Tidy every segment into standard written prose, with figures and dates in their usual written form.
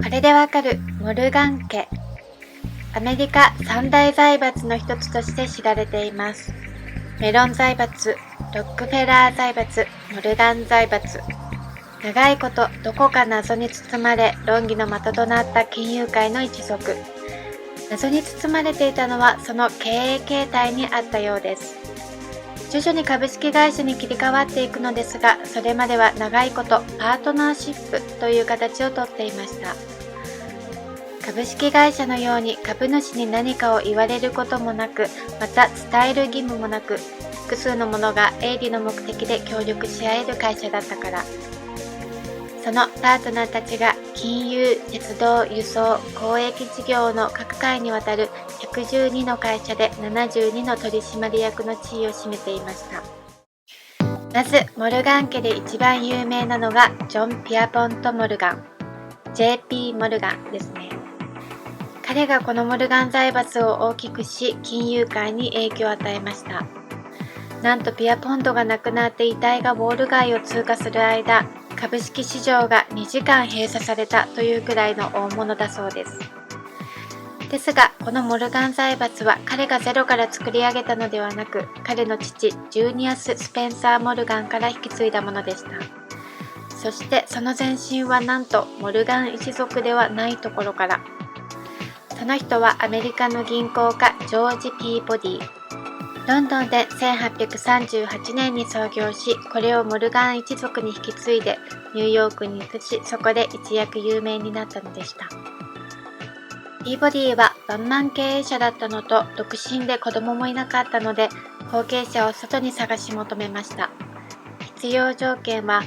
これでわかるモルガン家。アメリカ三大財閥の一つとして知られています。メロン財閥、ロックフェラー財閥、モルガン財閥。長いことどこか謎に包まれ論議の的となった金融界の一族。謎に包まれていたのはその経営形態にあったようです。徐々に株式会社に切り替わっていくのですが、それまでは長いことパートナーシップという形をとっていました。株式会社のように株主に何かを言われることもなく、また伝える義務もなく、複数の者が営利の目的で協力し合える会社だったから。そのパートナーたちが金融、鉄道、輸送、交易事業の各界にわたる112の会社で72の取締役の地位を占めていました。まず、モルガン家で一番有名なのがジョン・ピアポント・モルガン、JP モルガンですね。彼がこのモルガン財閥を大きくし、金融界に影響を与えました。なんとピアポントが亡くなって遺体がウォール街を通過する間、株式市場が2時間閉鎖されたというくらいの大物だそうです。ですが、このモルガン財閥は彼がゼロから作り上げたのではなく、彼の父、ジュニアス・スペンサー・モルガンから引き継いだものでした。そしてその前身はなんとモルガン一族ではないところから。その人はアメリカの銀行家ジョージ・ピーボディ。ロンドンで1838年に創業し、これをモルガン一族に引き継いでニューヨークに移し、そこで一躍有名になったのでした。ピーボディはワンマン経営者だったのと、独身で子供もいなかったので、後継者を外に探し求めました。必要条件は、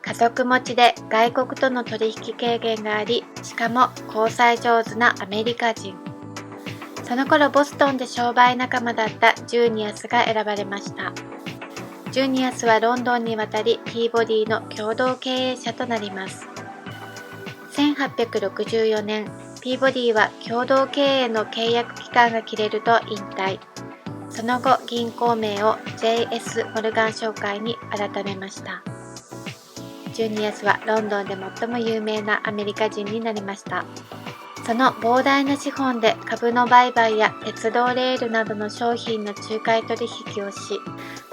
家族持ちで外国との取引経験があり、しかも交際上手なアメリカ人。その頃ボストンで商売仲間だったジュニアスが選ばれました。ジュニアスはロンドンに渡り、ピーボディの共同経営者となります。1864年、ピーボディは共同経営の契約期間が切れると引退。その後、銀行名を J.S. モルガン商会に改めました。ジュニアスはロンドンで最も有名なアメリカ人になりました。その膨大な資本で株の売買や鉄道レールなどの商品の仲介取引をし、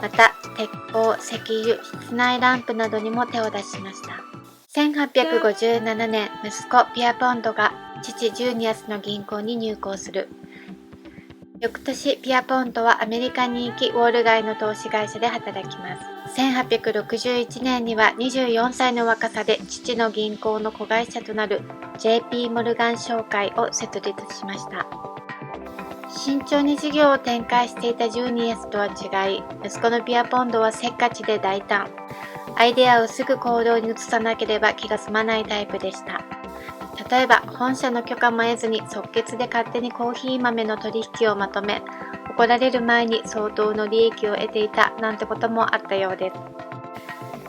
また鉄鋼、石油、室内ランプなどにも手を出しました。1857年、息子ピアポントが父ジュニアスの銀行に入行する。翌年、ピアポントはアメリカに行き、ウォール街の投資会社で働きます。1861年には24歳の若さで父の銀行の子会社となる JP モルガン商会を設立しました。慎重に事業を展開していたジュニアスとは違い、息子のピアポントはせっかちで大胆。アイデアをすぐ行動に移さなければ気が済まないタイプでした。例えば、本社の許可も得ずに即決で勝手にコーヒー豆の取引をまとめ、怒られる前に相当の利益を得ていたなんてこともあったようで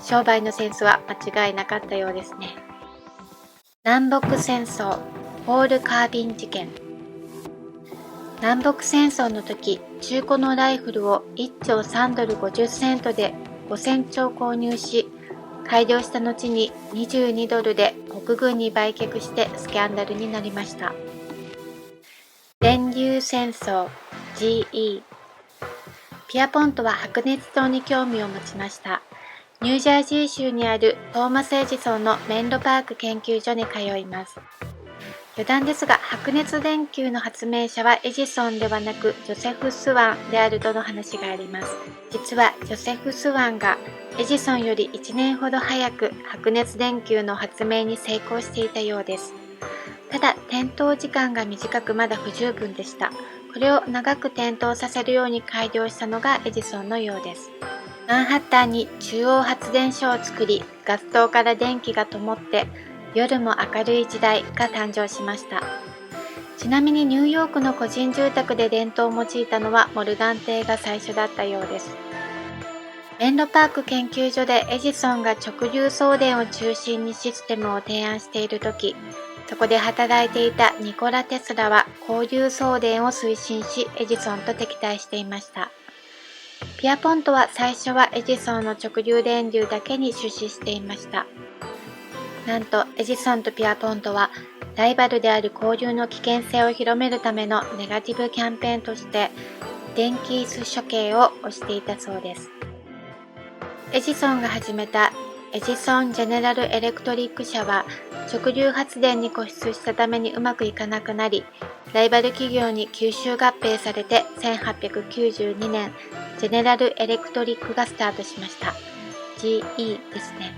す。商売のセンスは間違いなかったようですね。南北戦争、ポール・カービン事件。南北戦争の時、中古のライフルを1丁3ドル50セントで5000丁購入し、改良した後に22ドルで国軍に売却してスキャンダルになりました。電流戦争 GE。 ピアポントは白熱灯に興味を持ちました。ニュージャージー州にあるトーマス・エジソンのメンロパーク研究所に通います。余談ですが、白熱電球の発明者はエジソンではなくジョセフ・スワンであるとの話があります。実はジョセフ・スワンがエジソンより1年ほど早く白熱電球の発明に成功していたようです。ただ、点灯時間が短くまだ不十分でした。これを長く点灯させるように改良したのがエジソンのようです。マンハッタンに中央発電所を作り、ガス灯から電気が灯って夜も明るい時代が誕生しました。ちなみにニューヨークの個人住宅で電灯を用いたのはモルガン邸が最初だったようです。メンロパーク研究所でエジソンが直流送電を中心にシステムを提案しているとき、そこで働いていたニコラ・テスラは交流送電を推進し、エジソンと敵対していました。ピアポントは最初はエジソンの直流電流だけに出資していました。なんとエジソンとピアポントはライバルである交流の危険性を広めるためのネガティブキャンペーンとして電気椅子処刑を推していたそうです。エジソンが始めたエジソン・ジェネラル・エレクトリック社は直流発電に固執したためにうまくいかなくなり、ライバル企業に吸収合併されて1892年、ジェネラル・エレクトリックがスタートしました。GE ですね。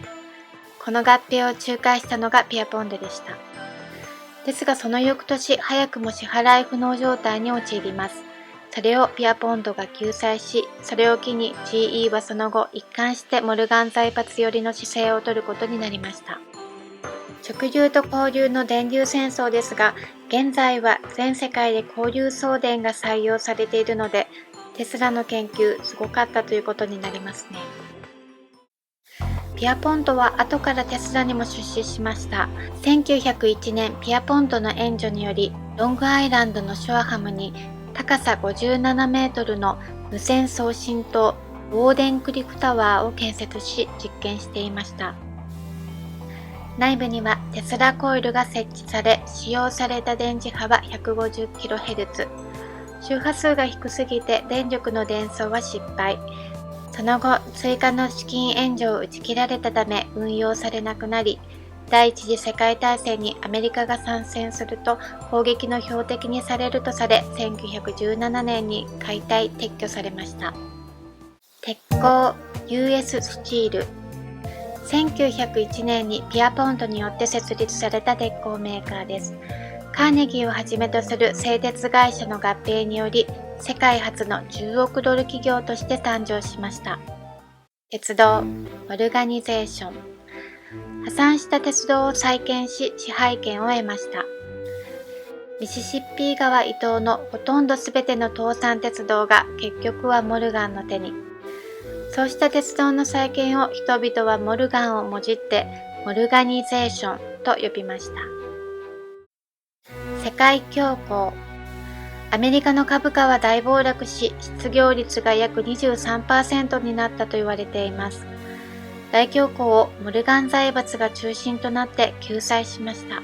この合併を仲介したのがピアポンドでした。ですがその翌年、早くも支払い不能状態に陥ります。それをピアポンドが救済し、それを機に GE はその後一貫してモルガン財閥寄りの姿勢を取ることになりました。直流と交流の電流戦争ですが、現在は全世界で交流送電が採用されているので、テスラの研究すごかったということになりますね。ピアポントは後からテスラにも出資しました。1901年、ピアポントの援助により、ロングアイランドのショアハムに高さ57メートルの無線送信塔ウォーデンクリフタワーを建設し実験していました。内部にはテスラコイルが設置され、使用された電磁波は 150kHz。周波数が低すぎて電力の伝送は失敗。その後、追加の資金援助を打ち切られたため運用されなくなり、第一次世界大戦にアメリカが参戦すると攻撃の標的にされるとされ、1917年に解体撤去されました。鉄鋼 US スチール。1901年にピアポントによって設立された鉄鋼メーカーです。カーネギーをはじめとする製鉄会社の合併により、世界初の10億ドル企業として誕生しました。鉄道、オルガニゼーション。破産した鉄道を再建し、支配権を得ました。ミシシッピ川以東のほとんどすべての倒産鉄道が結局はモルガンの手に。そうした鉄道の再建を人々はモルガンをもじってモルガニゼーションと呼びました。世界恐慌。アメリカの株価は大暴落し、失業率が約 23% になったと言われています。大恐慌をモルガン財閥が中心となって救済しました。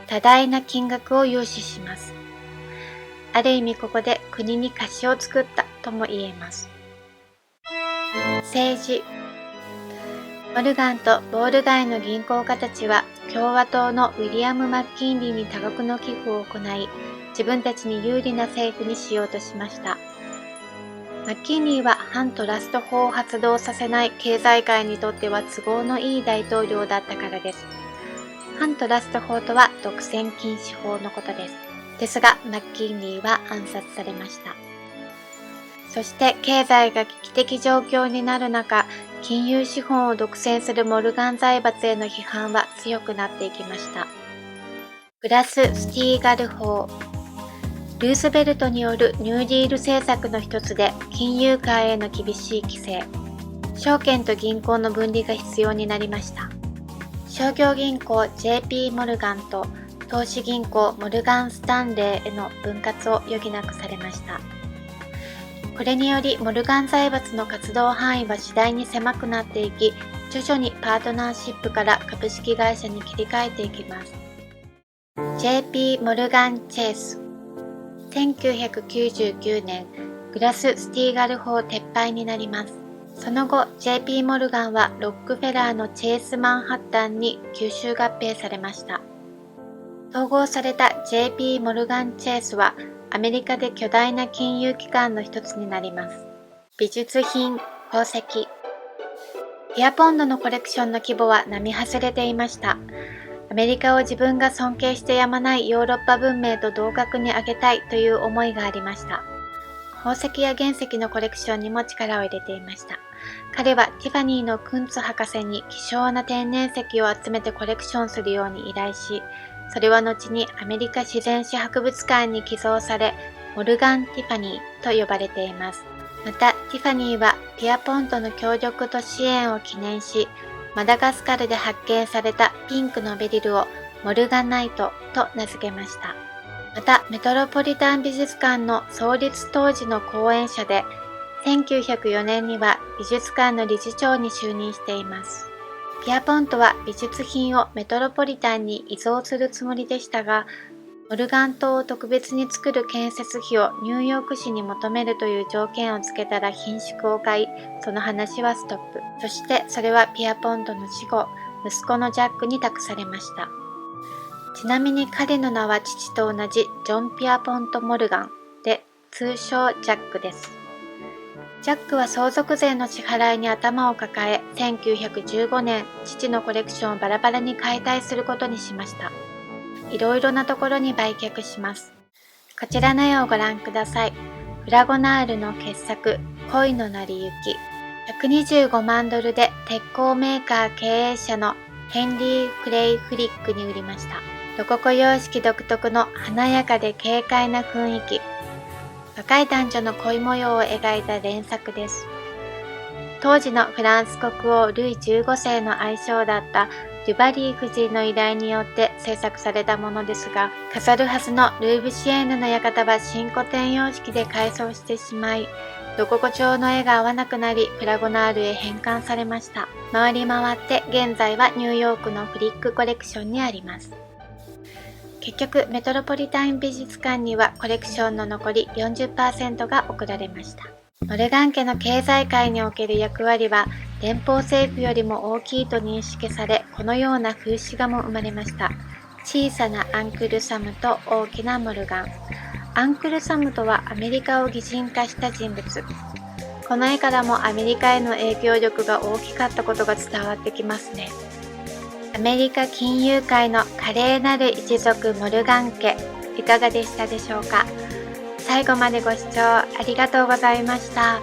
多大な金額を融資します。ある意味ここで国に貸しを作ったとも言えます。政治。モルガンとウォール街の銀行家たちは共和党のウィリアム・マッキンリーに多額の寄付を行い、自分たちに有利な政府にしようとしました。マッキンリーは反トラスト法を発動させない経済界にとっては都合のいい大統領だったからです。反トラスト法とは独占禁止法のことです。ですが、マッキンリーは暗殺されました。そして経済が危機的状況になる中、金融資本を独占するモルガン財閥への批判は強くなっていきました。グラス・スティーガル法。ルーズベルトによるニューディール政策の一つで金融界への厳しい規制。証券と銀行の分離が必要になりました。商業銀行 JP モルガンと投資銀行モルガン・スタンレーへの分割を余儀なくされました。これによりモルガン財閥の活動範囲は次第に狭くなっていき、徐々にパートナーシップから株式会社に切り替えていきます。JP モルガン・チェイス。1999年、グラス・スティーガル法撤廃になります。その後、JP モルガンはロックフェラーのチェイス・マンハッタンに吸収合併されました。統合された JP モルガン・チェイスはアメリカで巨大な金融機関の一つになります。美術品、宝石。ピアポンドのコレクションの規模は並外れていました。アメリカを自分が尊敬してやまないヨーロッパ文明と同格に上げたいという思いがありました。宝石や原石のコレクションにも力を入れていました。彼はティファニーのクンツ博士に希少な天然石を集めてコレクションするように依頼し、それは後にアメリカ自然史博物館に寄贈され、モルガン・ティファニーと呼ばれています。また、ティファニーはピアポントの協力と支援を記念し、マダガスカルで発見されたピンクのベリルをモルガナイトと名付けました。また、メトロポリタン美術館の創立当時の講演者で、1904年には美術館の理事長に就任しています。ピアポントは美術品をメトロポリタンに遺贈するつもりでしたが、モルガン島を特別に作る建設費をニューヨーク市に求めるという条件をつけたら品縮を買い、その話はストップ。そしてそれはピアポントの死後、息子のジャックに託されました。ちなみに彼の名は父と同じジョン・ピアポント・モルガンで、通称ジャックです。ジャックは相続税の支払いに頭を抱え、1915年、父のコレクションをバラバラに解体することにしました。いろいろなところに売却します。こちらの絵をご覧ください。フラゴナールの傑作、恋の成り行き。125万ドルで鉄鋼メーカー経営者のヘンリー・クレイ・フリックに売りました。ロココ様式独特の華やかで軽快な雰囲気。若い男女の恋模様を描いた連作です。当時のフランス国王ルイ15世の愛称だったデュバリー夫人の依頼によって制作されたものですが、飾るはずのルイ・ブシエーヌの館は新古典様式で改装してしまい、ロココ調の絵が合わなくなり、フラゴナールへ返還されました。回り回って現在はニューヨークのフリックコレクションにあります。結局、メトロポリタン美術館にはコレクションの残り 40% が贈られました。モルガン家の経済界における役割は連邦政府よりも大きいと認識され、このような風刺画も生まれました。小さなアンクルサムと大きなモルガン。アンクルサムとはアメリカを擬人化した人物。この絵からもアメリカへの影響力が大きかったことが伝わってきますね。アメリカ金融界の華麗なる一族モルガン家、いかがでしたでしょうか。最後までご視聴ありがとうございました。